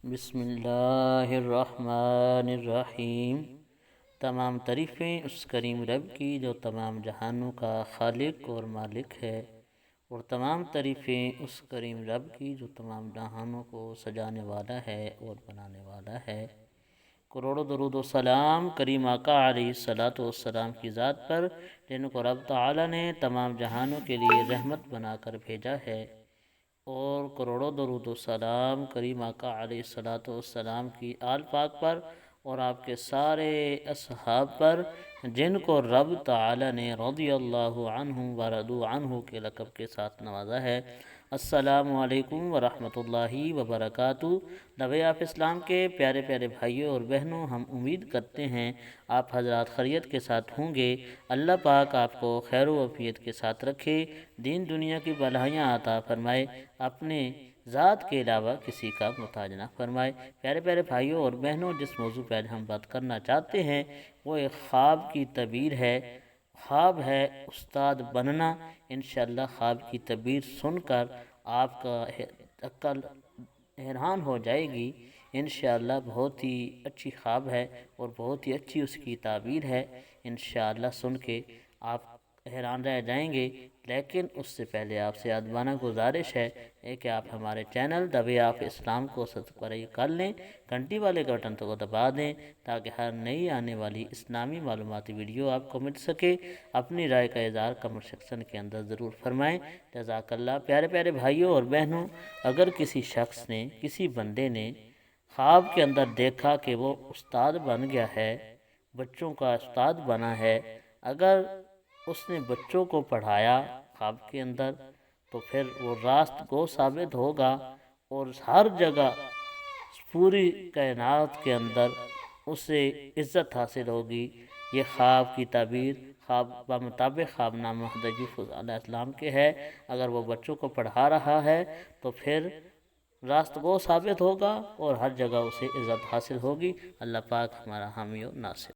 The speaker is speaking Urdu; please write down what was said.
بسم اللہ الرحمن الرحیم۔ تمام تعریفیں اس کریم رب کی جو تمام جہانوں کا خالق اور مالک ہے، اور تمام تعریفیں اس کریم رب کی جو تمام جہانوں کو سجانے والا ہے اور بنانے والا ہے۔ کروڑوں درود و سلام کریم آقا علیہ الصلوۃ والسلام کی ذات پر، جن کو رب تعالی نے تمام جہانوں کے لیے رحمت بنا کر بھیجا ہے، اور کروڑوں درود و سلام کریم آقا علیہ الصلوۃ والسلام کی آل پاک پر اور آپ کے سارے اصحاب پر، جن کو رب تعالی نے رضی اللہ عنہم ورضوا عنہ کے لقب کے ساتھ نوازا ہے۔ السلام علیکم ورحمۃ اللہ وبرکاتہ۔ نبی آف اسلام کے پیارے پیارے بھائیوں اور بہنوں، ہم امید کرتے ہیں آپ حضرات خیریت کے ساتھ ہوں گے۔ اللہ پاک آپ کو خیر و عافیت کے ساتھ رکھے، دین دنیا کی بھلائیاں عطا فرمائے، اپنے ذات کے علاوہ کسی کا محتاج نہ فرمائے۔ پیارے پیارے بھائیوں اور بہنوں، جس موضوع پہ ہم بات کرنا چاہتے ہیں وہ ایک خواب کی تعبیر ہے۔ خواب ہے استاد بننا۔ انشاءاللہ خواب کی تعبیر سن کر آپ کا عقل حیران ہو جائے گی۔ انشاءاللہ بہت ہی اچھی خواب ہے اور بہت ہی اچھی اس کی تعبیر ہے۔ انشاءاللہ سن کے آپ حیران رہ جائیں گے، لیکن اس سے پہلے آپ سے ادبانہ گزارش ہے کہ آپ ہمارے چینل نبی آف اسلام کو سبسکرائب کر لیں، گھنٹی والے بٹن کو دبا دیں تاکہ ہر نئی آنے والی اسلامی معلوماتی ویڈیو آپ کو مل سکے۔ اپنی رائے کا اظہار کمنٹ سیکشن کے اندر ضرور فرمائیں۔ جزاک اللہ۔ پیارے پیارے بھائیوں اور بہنوں، اگر کسی شخص نے، کسی بندے نے خواب کے اندر دیکھا کہ وہ استاد بن گیا ہے، بچوں کا استاد بنا ہے، اگر اس نے بچوں کو پڑھایا خواب کے اندر، تو پھر وہ راست گو ثابت ہوگا اور ہر جگہ پوری کائنات کے اندر اسے عزت حاصل ہوگی۔ یہ خواب کی تعبیر خواب بمطابق خواب نامہ حضرت یوسف علیہ السلام کے ہے۔ اگر وہ بچوں کو پڑھا رہا ہے تو پھر راست گو ثابت ہوگا اور ہر جگہ اسے عزت حاصل ہوگی۔ اللہ پاک ہمارا حامی و ناصر۔